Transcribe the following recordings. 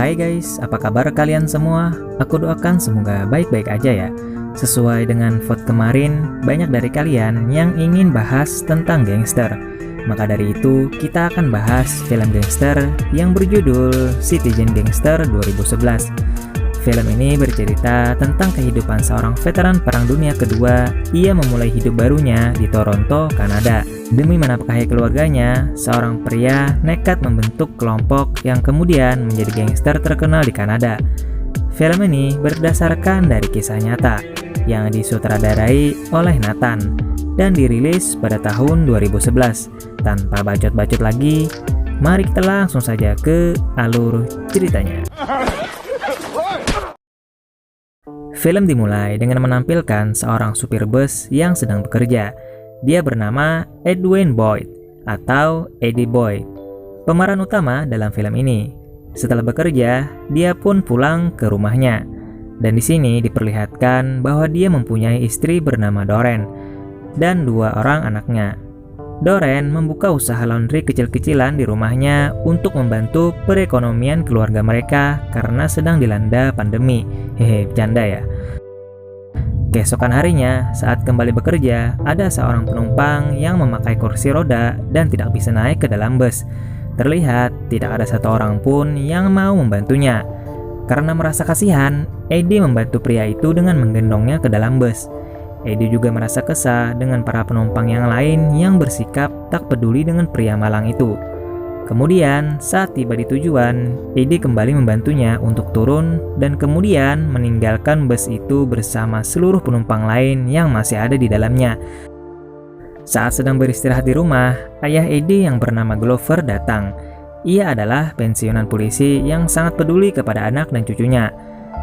Hai guys, apa kabar kalian semua? Aku doakan semoga baik-baik aja ya. Sesuai dengan vote kemarin, banyak dari kalian yang ingin bahas tentang gangster. Maka dari itu, kita akan bahas film gangster yang berjudul Citizen Gangster 2011. Film ini bercerita tentang kehidupan seorang veteran Perang Dunia Kedua. Ia memulai hidup barunya di Toronto, Kanada. Demi menafkahi keluarganya, seorang pria nekat membentuk kelompok yang kemudian menjadi gangster terkenal di Kanada. Film ini berdasarkan dari kisah nyata yang disutradarai oleh Nathan dan dirilis pada tahun 2011. Tanpa bacot-bacot lagi, mari kita langsung saja ke alur ceritanya. Film dimulai dengan menampilkan seorang supir bus yang sedang bekerja. Dia bernama Edwin Boyd atau Eddie Boyd, pemeran utama dalam film ini. Setelah bekerja, dia pun pulang ke rumahnya. Dan di sini diperlihatkan bahwa dia mempunyai istri bernama Doreen dan 2 orang anaknya. Doreen membuka usaha laundry kecil-kecilan di rumahnya untuk membantu perekonomian keluarga mereka karena sedang dilanda pandemi. Hehe, bercanda ya. Keesokan harinya, saat kembali bekerja, ada seorang penumpang yang memakai kursi roda dan tidak bisa naik ke dalam bus. Terlihat tidak ada satu orang pun yang mau membantunya. Karena merasa kasihan, Eddie membantu pria itu dengan menggendongnya ke dalam bus. Eddie juga merasa kesal dengan para penumpang yang lain yang bersikap tak peduli dengan pria malang itu. Kemudian, saat tiba di tujuan, Eddie kembali membantunya untuk turun dan kemudian meninggalkan bus itu bersama seluruh penumpang lain yang masih ada di dalamnya. Saat sedang beristirahat di rumah, ayah Eddie yang bernama Glover datang. Ia adalah pensiunan polisi yang sangat peduli kepada anak dan cucunya.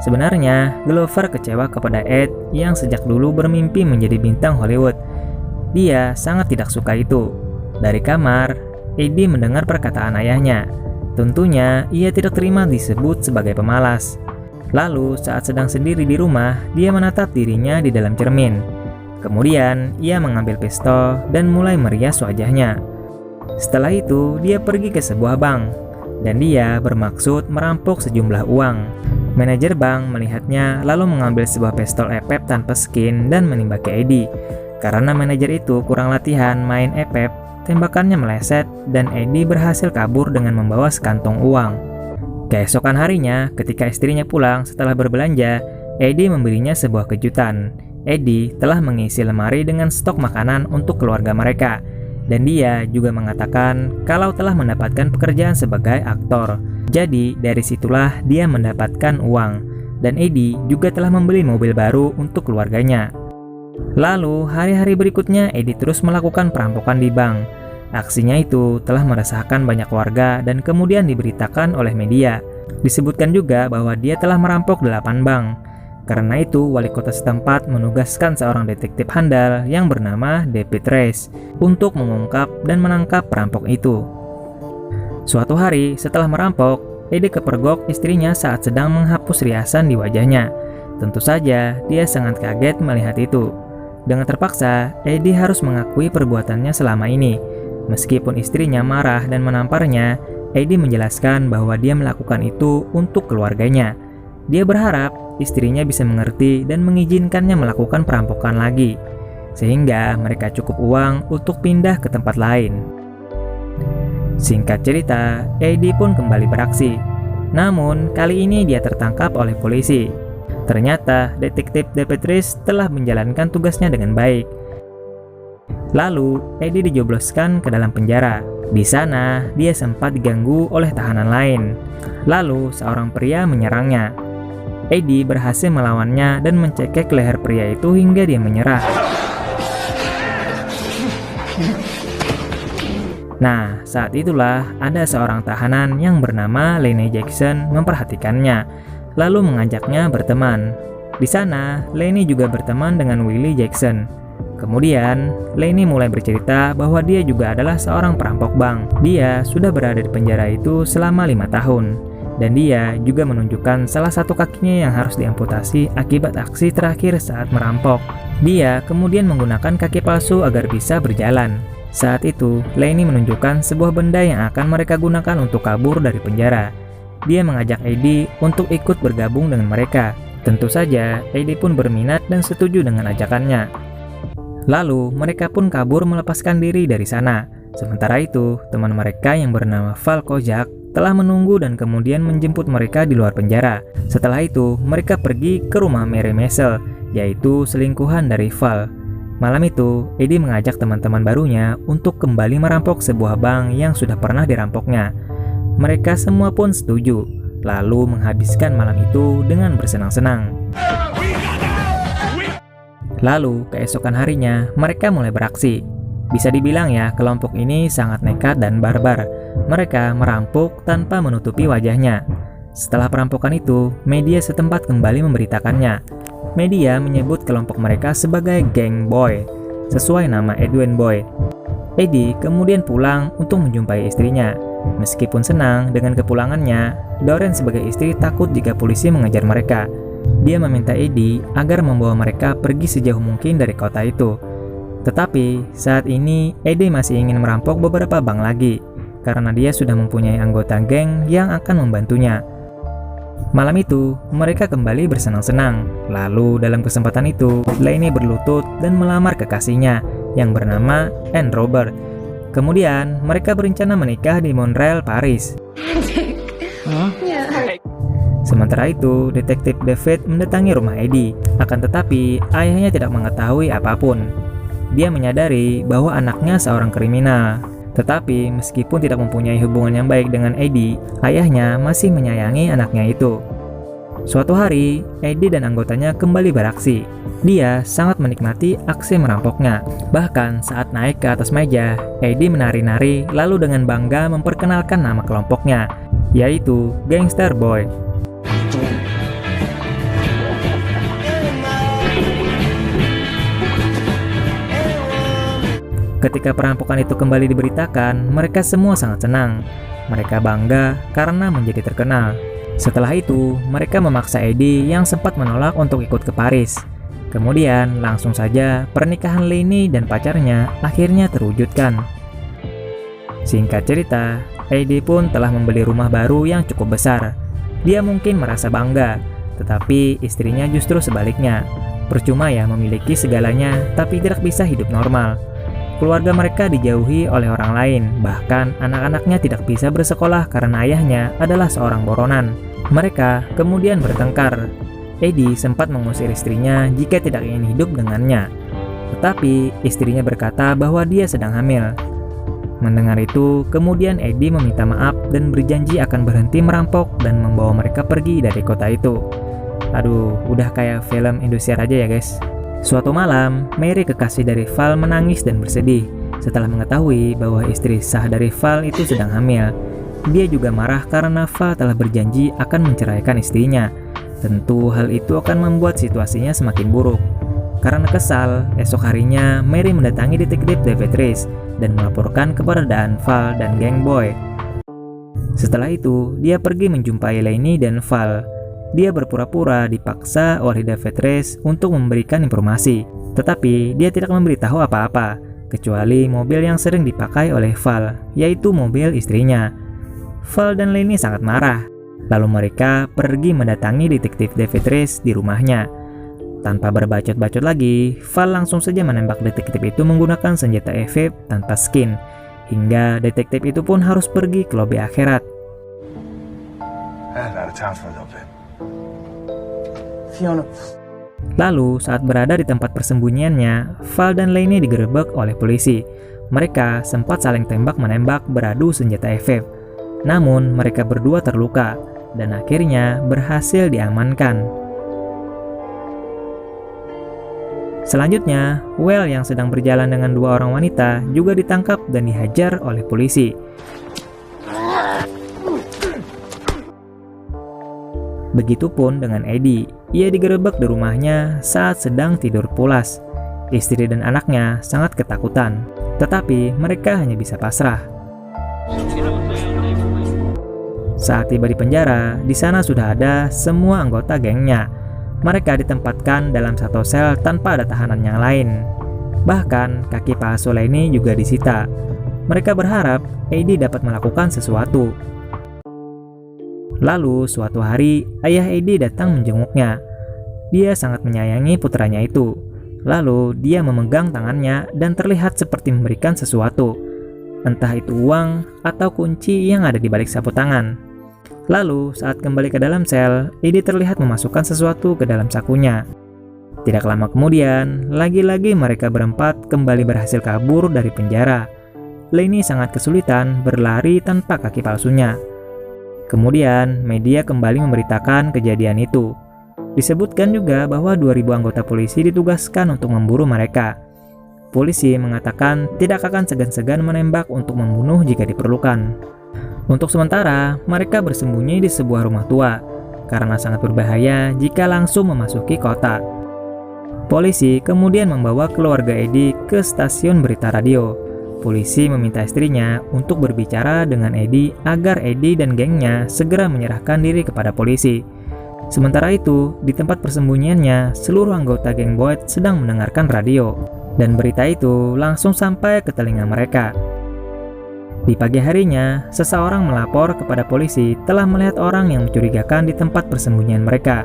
Sebenarnya, Glover kecewa kepada Ed yang sejak dulu bermimpi menjadi bintang Hollywood. Dia sangat tidak suka itu. Dari kamar, Eddie mendengar perkataan ayahnya. Tentunya, ia tidak terima disebut sebagai pemalas. Lalu, saat sedang sendiri di rumah, dia menatap dirinya di dalam cermin. Kemudian, ia mengambil pistol dan mulai merias wajahnya. Setelah itu, dia pergi ke sebuah bank, dan dia bermaksud merampok sejumlah uang. Manajer bank melihatnya lalu mengambil sebuah pistol epep tanpa skin dan menembaki Eddie. Karena manajer itu kurang latihan main epep, tembakannya meleset dan Eddie berhasil kabur dengan membawa sekantong uang. Keesokan harinya, ketika istrinya pulang setelah berbelanja, Eddie memberinya sebuah kejutan. Eddie telah mengisi lemari dengan stok makanan untuk keluarga mereka. Dan dia juga mengatakan kalau telah mendapatkan pekerjaan sebagai aktor. Jadi dari situlah dia mendapatkan uang. Dan Eddie juga telah membeli mobil baru untuk keluarganya. Lalu hari-hari berikutnya Eddie terus melakukan perampokan di bank. Aksinya itu telah meresahkan banyak warga dan kemudian diberitakan oleh media. Disebutkan juga bahwa dia telah merampok 8 bank. Karena itu, wali kota setempat menugaskan seorang detektif handal yang bernama David Reyes untuk mengungkap dan menangkap perampok itu. Suatu hari, setelah merampok, Eddie kepergok istrinya saat sedang menghapus riasan di wajahnya. Tentu saja, dia sangat kaget melihat itu. Dengan terpaksa, Eddie harus mengakui perbuatannya selama ini. Meskipun istrinya marah dan menamparnya, Eddie menjelaskan bahwa dia melakukan itu untuk keluarganya. Dia berharap istrinya bisa mengerti dan mengizinkannya melakukan perampokan lagi, sehingga mereka cukup uang untuk pindah ke tempat lain. Singkat cerita, Eddie pun kembali beraksi. Namun, kali ini dia tertangkap oleh polisi. Ternyata, detektif David Reyes telah menjalankan tugasnya dengan baik. Lalu, Eddie dijebloskan ke dalam penjara. Di sana, dia sempat diganggu oleh tahanan lain. Lalu, seorang pria menyerangnya. Eddie berhasil melawannya dan mencekik leher pria itu hingga dia menyerah. Nah, saat itulah ada seorang tahanan yang bernama Lenny Jackson memperhatikannya, lalu mengajaknya berteman. Di sana, Lenny juga berteman dengan Willie Jackson. Kemudian, Lenny mulai bercerita bahwa dia juga adalah seorang perampok bank. Dia sudah berada di penjara itu selama 5 tahun. Dan dia juga menunjukkan salah satu kakinya yang harus diamputasi akibat aksi terakhir saat merampok. Dia kemudian menggunakan kaki palsu agar bisa berjalan. Saat itu, Lenny menunjukkan sebuah benda yang akan mereka gunakan untuk kabur dari penjara. dia mengajak Eddie untuk ikut bergabung dengan mereka. Tentu saja, Eddie pun berminat dan setuju dengan ajakannya. Lalu, mereka pun kabur melepaskan diri dari sana. Sementara itu, teman mereka yang bernama Val Kojak telah menunggu dan kemudian menjemput mereka di luar penjara. Setelah itu, mereka pergi ke rumah Mary Maisel, yaitu selingkuhan dari Val. Malam itu, Eddie mengajak teman-teman barunya untuk kembali merampok sebuah bank yang sudah pernah dirampoknya. Mereka semua pun setuju, lalu menghabiskan malam itu dengan bersenang-senang. Lalu, keesokan harinya, mereka mulai beraksi. Bisa dibilang ya, kelompok ini sangat nekat dan barbar. Mereka merampok tanpa menutupi wajahnya. Setelah perampokan itu, media setempat kembali memberitakannya. Media menyebut kelompok mereka sebagai Gang Boy, sesuai nama Edwin Boyd. Eddie kemudian pulang untuk menjumpai istrinya. Meskipun senang dengan kepulangannya, Doreen sebagai istri takut jika polisi mengejar mereka. Dia meminta Eddie agar membawa mereka pergi sejauh mungkin dari kota itu. Tetapi saat ini Eddie masih ingin merampok beberapa bank lagi, karena dia sudah mempunyai anggota geng yang akan membantunya. Malam itu, mereka kembali bersenang-senang. Lalu dalam kesempatan itu, Lainey berlutut dan melamar kekasihnya yang bernama Anne Robert. Kemudian, mereka berencana menikah di Montreal, Paris. Sementara itu, detektif David mendatangi rumah Eddie. Akan tetapi, ayahnya tidak mengetahui apapun. Dia menyadari bahwa anaknya seorang kriminal. Tetapi, meskipun tidak mempunyai hubungan yang baik dengan Eddie, ayahnya masih menyayangi anaknya itu. Suatu hari, Eddie dan anggotanya kembali beraksi. Dia sangat menikmati aksi merampoknya. Bahkan saat naik ke atas meja, Eddie menari-nari lalu dengan bangga memperkenalkan nama kelompoknya, yaitu Gangster Boy. Ketika perampokan itu kembali diberitakan, mereka semua sangat senang. Mereka bangga karena menjadi terkenal. Setelah itu, mereka memaksa Eddie yang sempat menolak untuk ikut ke Paris. Kemudian, langsung saja pernikahan Lainey dan pacarnya akhirnya terwujudkan. Singkat cerita, Eddie pun telah membeli rumah baru yang cukup besar. Dia mungkin merasa bangga, tetapi istrinya justru sebaliknya. Percuma ya memiliki segalanya, tapi tidak bisa hidup normal. Keluarga mereka dijauhi oleh orang lain, bahkan anak-anaknya tidak bisa bersekolah karena ayahnya adalah seorang buronan. Mereka kemudian bertengkar. Eddie sempat mengusir istrinya jika tidak ingin hidup dengannya. Tetapi istrinya berkata bahwa dia sedang hamil. Mendengar itu, kemudian Eddie meminta maaf dan berjanji akan berhenti merampok dan membawa mereka pergi dari kota itu. Aduh, udah kayak film Indosiar aja ya guys. Suatu malam, Mary kekasih dari Val menangis dan bersedih setelah mengetahui bahwa istri sah dari Val itu sedang hamil. Dia juga marah karena Val telah berjanji akan menceraikan istrinya. Tentu hal itu akan membuat situasinya semakin buruk. Karena kesal, esok harinya Mary mendatangi detektif David Reese dan melaporkan keberadaan Val dan Gang Boy. Setelah itu, dia pergi menjumpai Lainey dan Val. Dia berpura-pura dipaksa oleh David Reese untuk memberikan informasi, tetapi dia tidak memberitahu apa-apa, kecuali mobil yang sering dipakai oleh Val, yaitu mobil istrinya. Val dan Lainey sangat marah, lalu mereka pergi mendatangi detektif David Reese di rumahnya. Tanpa berbacot-bacot lagi, Val langsung saja menembak detektif itu menggunakan senjata EVP tanpa skin, hingga detektif itu pun harus pergi ke lobi akhirat. Lalu, saat berada di tempat persembunyiannya, Val dan Lainey digerebek oleh polisi. Mereka sempat saling tembak-menembak beradu senjata EVP. Namun, mereka berdua terluka dan akhirnya berhasil diamankan. Selanjutnya, Well yang sedang berjalan dengan dua orang wanita juga ditangkap dan dihajar oleh polisi. Begitupun dengan Eddie, ia digerebek di rumahnya saat sedang tidur pulas. Istri dan anaknya sangat ketakutan, tetapi mereka hanya bisa pasrah. Saat tiba di penjara, di sana sudah ada semua anggota gengnya. Mereka ditempatkan dalam satu sel tanpa ada tahanan yang lain. Bahkan kaki palsu Lainey juga disita. Mereka berharap Eddie dapat melakukan sesuatu. Lalu suatu hari ayah Eddie datang menjenguknya. Dia sangat menyayangi putranya itu. Lalu dia memegang tangannya dan terlihat seperti memberikan sesuatu. Entah itu uang atau kunci yang ada di balik sapu tangan. Lalu saat kembali ke dalam sel, Eddie terlihat memasukkan sesuatu ke dalam sakunya. Tidak lama kemudian, lagi-lagi mereka berempat kembali berhasil kabur dari penjara. Lenny sangat kesulitan berlari tanpa kaki palsunya. Kemudian, media kembali memberitakan kejadian itu. Disebutkan juga bahwa 2.000 anggota polisi ditugaskan untuk memburu mereka. Polisi mengatakan tidak akan segan-segan menembak untuk membunuh jika diperlukan. Untuk sementara, mereka bersembunyi di sebuah rumah tua, karena sangat berbahaya jika langsung memasuki kota. Polisi kemudian membawa keluarga Eddie ke stasiun berita radio. Polisi meminta istrinya untuk berbicara dengan Eddie agar Eddie dan gengnya segera menyerahkan diri kepada polisi. Sementara itu, di tempat persembunyiannya, seluruh anggota geng Boyd sedang mendengarkan radio, dan berita itu langsung sampai ke telinga mereka. Di pagi harinya, seseorang melapor kepada polisi telah melihat orang yang mencurigakan di tempat persembunyian mereka.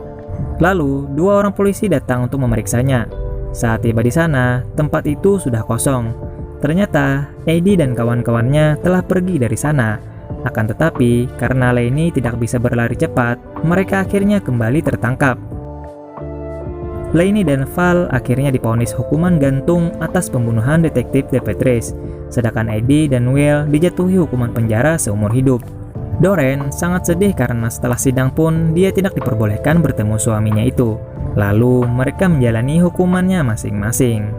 Lalu, 2 orang polisi datang untuk memeriksanya. Saat tiba di sana, tempat itu sudah kosong. Ternyata, Eddie dan kawan-kawannya telah pergi dari sana. Akan tetapi, karena Lenny tidak bisa berlari cepat, mereka akhirnya kembali tertangkap. Lenny dan Val akhirnya divonis hukuman gantung atas pembunuhan detektif David Reese, sedangkan Eddie dan Will dijatuhi hukuman penjara seumur hidup. Doreen sangat sedih karena setelah sidang pun dia tidak diperbolehkan bertemu suaminya itu. Lalu, mereka menjalani hukumannya masing-masing.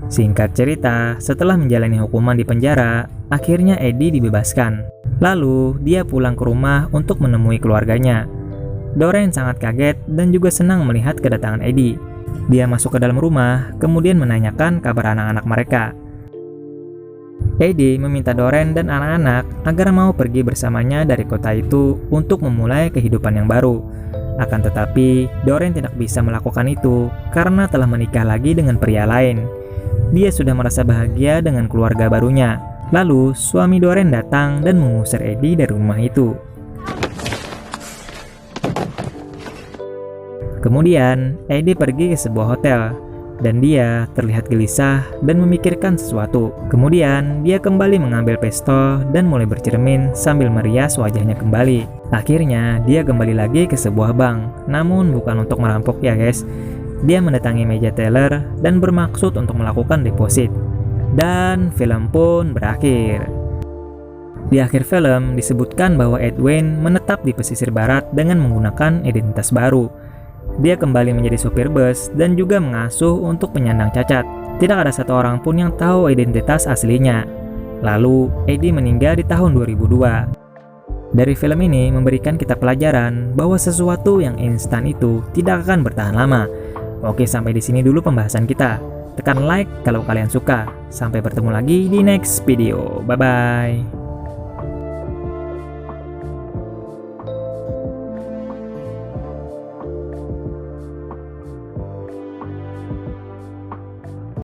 Singkat cerita, setelah menjalani hukuman di penjara, akhirnya Eddie dibebaskan. Lalu, dia pulang ke rumah untuk menemui keluarganya. Doreen sangat kaget dan juga senang melihat kedatangan Eddie. Dia masuk ke dalam rumah, kemudian menanyakan kabar anak-anak mereka. Eddie meminta Doreen dan anak-anak agar mau pergi bersamanya dari kota itu untuk memulai kehidupan yang baru. Akan tetapi, Doreen tidak bisa melakukan itu karena telah menikah lagi dengan pria lain. Dia sudah merasa bahagia dengan keluarga barunya. Lalu, suami Doreen datang dan mengusir Eddie dari rumah itu. Kemudian, Eddie pergi ke sebuah hotel, dan dia terlihat gelisah dan memikirkan sesuatu. Kemudian, dia kembali mengambil pistol dan mulai bercermin sambil merias wajahnya kembali. Akhirnya, dia kembali lagi ke sebuah bank, namun bukan untuk merampok ya guys. Dia mendatangi meja teller dan bermaksud untuk melakukan deposit. Dan film pun berakhir. Di akhir film disebutkan bahwa Edwin menetap di pesisir barat dengan menggunakan identitas baru. Dia kembali menjadi sopir bus dan juga mengasuh untuk penyandang cacat. Tidak ada satu orang pun yang tahu identitas aslinya. Lalu, Eddie meninggal di tahun 2002. Dari film ini memberikan kita pelajaran bahwa sesuatu yang instan itu tidak akan bertahan lama. Oke, sampai di sini dulu pembahasan kita. Tekan like kalau kalian suka. Sampai bertemu lagi di next video. Bye-bye.